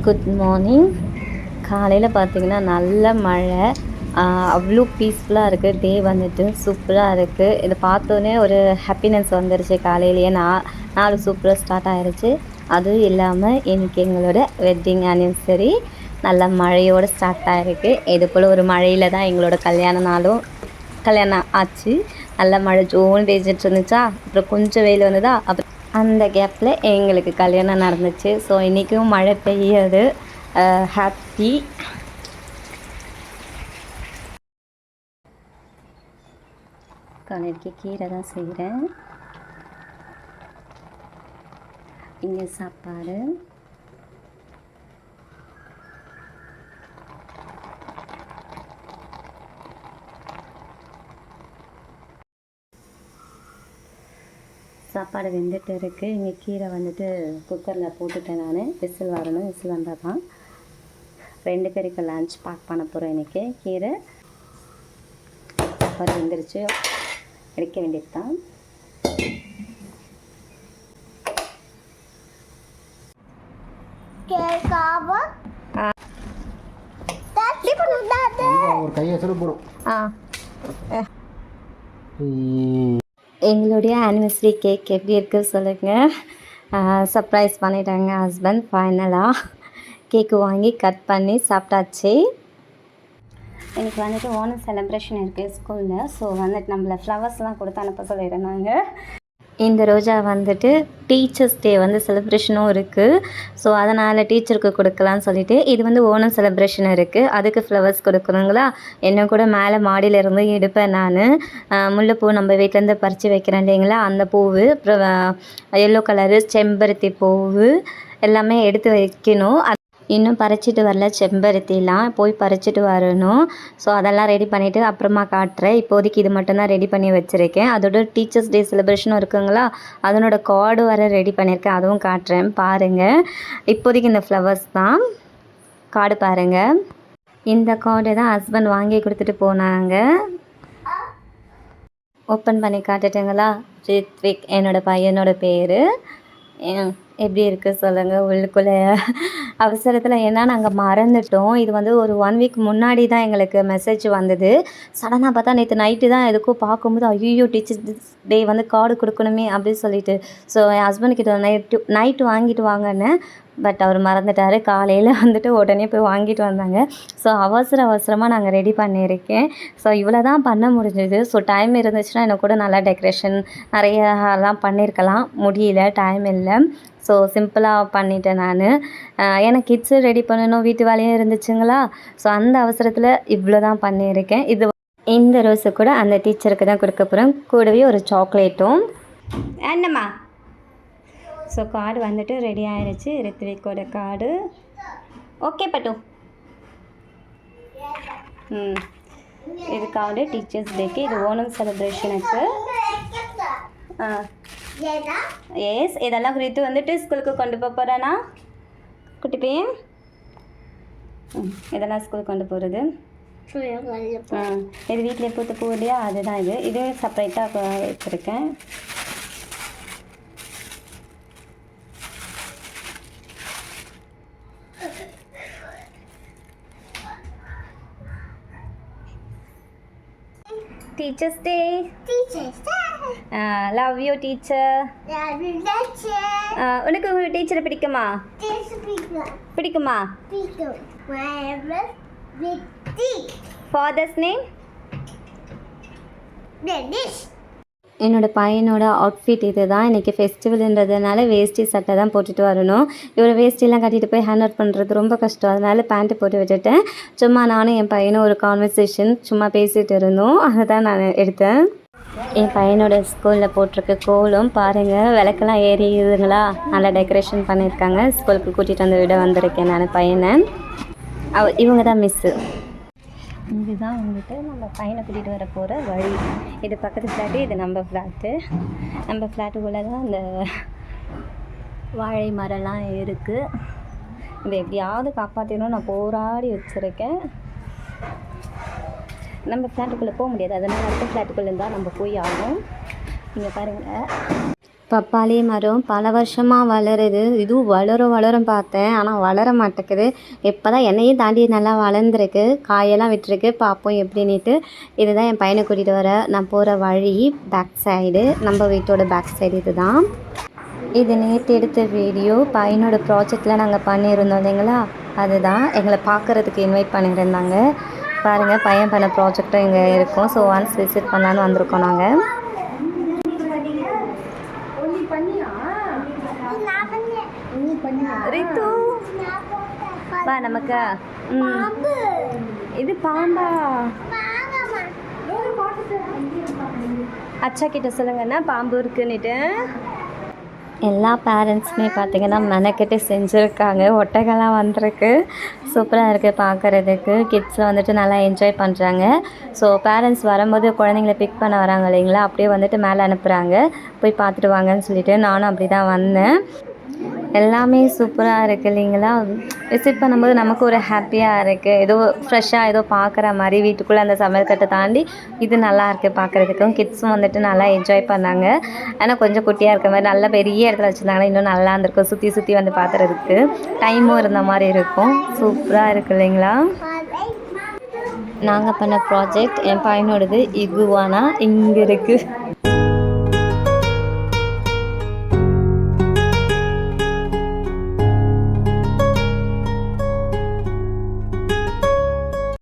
Good morning. காலையில் பார்த்திங்கன்னா நல்ல மழை, அவ்வளோ பீஸ்ஃபுல்லாக இருக்குது. டே வந்துட்டு சூப்பராக இருக்குது. இதை பார்த்தோன்னே ஒரு ஹாப்பினஸ் வந்துருச்சு. காலையிலேயே நாள் சூப்பராக ஸ்டார்ட் ஆகிருச்சு. அதுவும் இல்லாமல் இன்றைக்கி எங்களோட வெட்டிங் ஆனிவர்சரி நல்ல மழையோடு ஸ்டார்ட் ஆகிருக்கு. இது போல் ஒரு மழையில் தான் எங்களோட கல்யாணம் ஆச்சு. நல்ல மழை ஜோன்னு பேசிட்டு இருந்துச்சா, அப்புறம் கொஞ்சம் வெயில் வந்ததா, அப்புறம் அந்த கேப்பில் எங்களுக்கு கல்யாணம் நடந்துச்சு. ஸோ இன்றைக்கும் மழை பெய்யாது. ஹாப்பி. காலைக்கு கீரை தான் செய்கிறேன். இங்கே சாப்பாடு, சாப்பாடு வெந்துட்டு இருக்குது. இங்கே கீரை வந்துட்டு குக்கரில் போட்டுட்டேன். நான் விசில் வரணும். விசில் வந்தால் தான் 2 பேருக்கு லன்ச் பேக் பண்ண போகிறேன். இன்றைக்கி கீரை சாப்பாடு வெந்துருச்சு, எடுக்க வேண்டியது தான். எங்களுடைய ஆனிவர்சரி கேக் எப்படி இருக்குது சொல்லுங்கள். சர்ப்ரைஸ் பண்ணிட்டாங்க ஹஸ்பண்ட். ஃபைனலாக கேக்கு வாங்கி கட் பண்ணி சாப்பிட்டாச்சு. எனக்கு வந்துட்டு ஓணம் செலிப்ரேஷன் இருக்குது ஸ்கூலில். ஸோ வந்துட்டு நம்மளை ஃப்ளவர்ஸ்லாம் கொடுத்து அனுப்ப சொல்லியிருந்தாங்க. இந்த ரோஜா வந்துட்டு டீச்சர்ஸ் டே வந்து செலிப்ரேஷனும் இருக்குது. ஸோ அதனால் டீச்சருக்கு கொடுக்கலான்னு சொல்லிவிட்டு, இது வந்து ஓணம் செலிப்ரேஷன் இருக்குது, அதுக்கு ஃப்ளவர்ஸ் கொடுக்கணுங்களா. என்ன கூட மேலே மாடியிலேருந்து எடுப்பேன் நான். முல்லைப்பூ நம்ம வீட்டிலேருந்து பறித்து வைக்கிறேன் இல்லைங்களா, அந்த பூவு, அப்புறம் எல்லோ கலரு செம்பருத்தி பூவு எல்லாமே எடுத்து வைக்கணும். இன்னும் பறிச்சிட்டு வரல, செம்பருத்திலாம் போய் பறிச்சிட்டு வரணும். ஸோ அதெல்லாம் ரெடி பண்ணிவிட்டு அப்புறமா காட்டுறேன். இப்போதைக்கு இது மட்டும்தான் ரெடி பண்ணி வச்சுருக்கேன். அதோட டீச்சர்ஸ் டே செலிப்ரேஷனும் இருக்குங்களா, அதனோட கார்டு வர ரெடி பண்ணியிருக்கேன், அதுவும் காட்டுறேன் பாருங்கள். இப்போதைக்கு இந்த ஃப்ளவர்ஸ் தான். கார்டு பாருங்கள். இந்த கார்டு தான் ஹஸ்பண்ட் வாங்கி கொடுத்துட்டு போனாங்க. ஓப்பன் பண்ணி காட்டுட்டுங்களா. ரித்விக் என்னோடய பையனோட பேர். எப்படி இருக்குது சொல்லுங்கள். உள்ளுக்குள்ளே அவசரத்தில் ஏன்னா நாங்கள் மறந்துட்டோம். இது வந்து ஒரு 1 வீக் முன்னாடி தான் எங்களுக்கு மெசேஜ் வந்தது. சடனாக பார்த்தா நேற்று நைட்டு தான் எதுக்கும் பார்க்கும்போது, ஐயோ டீச்சர்ஸ் டே வந்து கார்டு கொடுக்கணுமே அப்படின்னு சொல்லிட்டு, ஸோ என் ஹஸ்பண்ட்கிட்ட நைட்டு வாங்கிட்டு வாங்கன்னு, பட் அவர் மறந்துட்டார். காலையில் வந்துட்டு உடனே போய் வாங்கிட்டு வந்தாங்க. ஸோ அவசரமாக நாங்கள் ரெடி பண்ணியிருக்கேன். ஸோ இவ்வளோ தான் பண்ண முடிஞ்சது. ஸோ டைம் இருந்துச்சுன்னா எனக்கு கூட நல்லா டெக்கரேஷன் நிறையலாம் பண்ணியிருக்கலாம், முடியல, டைம் இல்லை. ஸோ சிம்பிளாக பண்ணிட்டேன் நான். எனக்கு கிட்ஸு ரெடி பண்ணணும், வீட்டு வேலையும் இருந்துச்சுங்களா. ஸோ அந்த அவசரத்தில் இவ்வளோ தான் பண்ணியிருக்கேன். இந்த ரோஸு கூட அந்த டீச்சருக்கு தான் கொடுக்க போகிறேன், கூடவே ஒரு சாக்லேட்டும். என்னம்மா. ஸோ கார்டு வந்துட்டு ரெடி ஆகிடுச்சு. ரித்விக்கோட கார்டு. ஓகே பட்டு. இது கார்டு டீச்சர்ஸ் டேக்கு. இது ஓணம் செலிப்ரேஷனுக்கு. எஸ், இதெல்லாம் குறித்து வந்துட்டு ஸ்கூலுக்கு கொண்டு போகிறேன்னா குட்டி பையன். இதெல்லாம் ஸ்கூலுக்கு கொண்டு போகிறது. இது வீட்டிலே பூத்து பூ இல்லையா, அதுதான் இது. இது செப்பரேட்டாக வச்சுருக்கேன். Teachers Day. Love you teacher. உனக்கு உங்கள் டீச்சரை பிடிக்குமா? பிடிக்குமா? Father's name? என்னோடய பையனோட அவுட்ஃபிட் இது தான். இன்றைக்கி ஃபெஸ்டிவல்ன்றதுனால வேஷ்டி சட்டை தான் போட்டுட்டு வரணும். இவரை வேஷ்டிலாம் கட்டிட்டு போய் ஹேண்ட் அவுட் பண்ணுறது ரொம்ப கஷ்டம். அதனால் பேண்ட்டு போட்டு விட்டுட்டேன். சும்மா நானும் என் பையனும் ஒரு கான்வர்சேஷன் சும்மா பேசிகிட்டு இருந்தோம், அதை தான் நான் எடுத்தேன். என் பையனோட ஸ்கூலில் போட்டிருக்க கோலம் பாருங்கள். விளக்கெல்லாம் ஏறிதுங்களா, நல்லா டெக்கரேஷன் பண்ணியிருக்காங்க. ஸ்கூலுக்கு கூட்டிகிட்டு வந்து விட வந்திருக்கேன் நான் பையனை. இவங்க தான் மிஸ்ஸு. இதுதான் வந்துட்டு நம்ம பையனை கூட்டிகிட்டு வர போகிற வழி. இது பக்கத்து ஃப்ளாட்டு, இது நம்ம ஃப்ளாட்டு. நம்ம ஃப்ளாட்டுக்குள்ளே தான் அந்த வாழை மரம்லாம் இருக்குது. இதை எப்படியாவது காப்பாற்றணும் நான் போராடி வச்சுருக்கேன். நம்ம ஃப்ளாட்டுக்குள்ளே போக முடியாது, அதனால் அடுத்த ஃப்ளாட்டுக்குள்ளே இருந்தால் நம்ம போய் ஆகணும். இங்கே பாருங்கள், பப்பாளி மரம் பல வருஷமாக வளருது. இதுவும் வளரும் பார்த்தேன். ஆனால் வளர மாட்டேங்குது. இப்போ தான் என்னையும் தாண்டி நல்லா வளர்ந்துருக்கு. காயெல்லாம் விட்டுருக்கு. பார்ப்போம் எப்படின்னுட்டு. இதுதான் என் பையனை கூட்டிகிட்டு வர நான் போகிற வழி. பேக் சைடு நம்ம வீட்டோட பேக் சைடு இது தான். இது நேற்று எடுத்த வீடியோ. பையனோட ப்ராஜெக்டில் நாங்கள் பண்ணியிருந்தோம் இல்லைங்களா, அதுதான். எங்களை பார்க்குறதுக்கு இன்வைட் பண்ணியிருந்தாங்க. பாருங்கள், பையன் பண்ண ப்ராஜெக்டும் இங்கே இருக்கும். ஸோ ஒன்ஸ் விசிட் பண்ணலான்னு வந்திருக்கோம் நாங்கள். ரித்து பா நமக்கு இது பாம்பா? அச்சா கிட்ட சொல்லுங்கன்னா பாம்பு இருக்குன்னுட்டு. எல்லா பேரண்ட்ஸுமே பார்த்திங்கன்னா மெனக்கெட்டு செஞ்சுருக்காங்க. ஒட்டகெல்லாம் வந்திருக்கு. சூப்பராக இருக்குது பார்க்குறதுக்கு. கிட்ஸ் வந்துட்டு நல்லா என்ஜாய் பண்ணுறாங்க. ஸோ பேரண்ட்ஸ் வரும்போது குழந்தைங்கள பிக் பண்ண வராங்க இல்லைங்களா, அப்படியே வந்துட்டு மேலே அனுப்புகிறாங்க. போய் பார்த்துட்டு வாங்கன்னு சொல்லிட்டு நானும் அப்படி தான் வந்தேன். எல்லாமே சூப்பராக இருக்குது இல்லைங்களா. விசிட் பண்ணும்போது நமக்கு ஒரு ஹாப்பியாக இருக்குது. ஏதோ ஃப்ரெஷ்ஷாக ஏதோ பார்க்குற மாதிரி. வீட்டுக்குள்ளே அந்த சமையல் கட்டை தாண்டி இது நல்லாயிருக்கு பார்க்குறதுக்கும். கிட்ஸும் வந்துட்டு நல்லா என்ஜாய் பண்ணாங்க. ஆனால் கொஞ்சம் குட்டியாக இருக்க மாதிரி நல்ல பெரிய இடத்துல வச்சுருந்தாங்கன்னா இன்னும் நல்லா இருந்திருக்கும். சுற்றி சுற்றி வந்து பார்க்குறதுக்கு டைமும் இருந்த மாதிரி இருக்கும். சூப்பராக இருக்குது இல்லைங்களா. நாங்கள் பண்ண ப்ராஜெக்ட் என் பையனோடது இகுவானா இங்கே இருக்குது.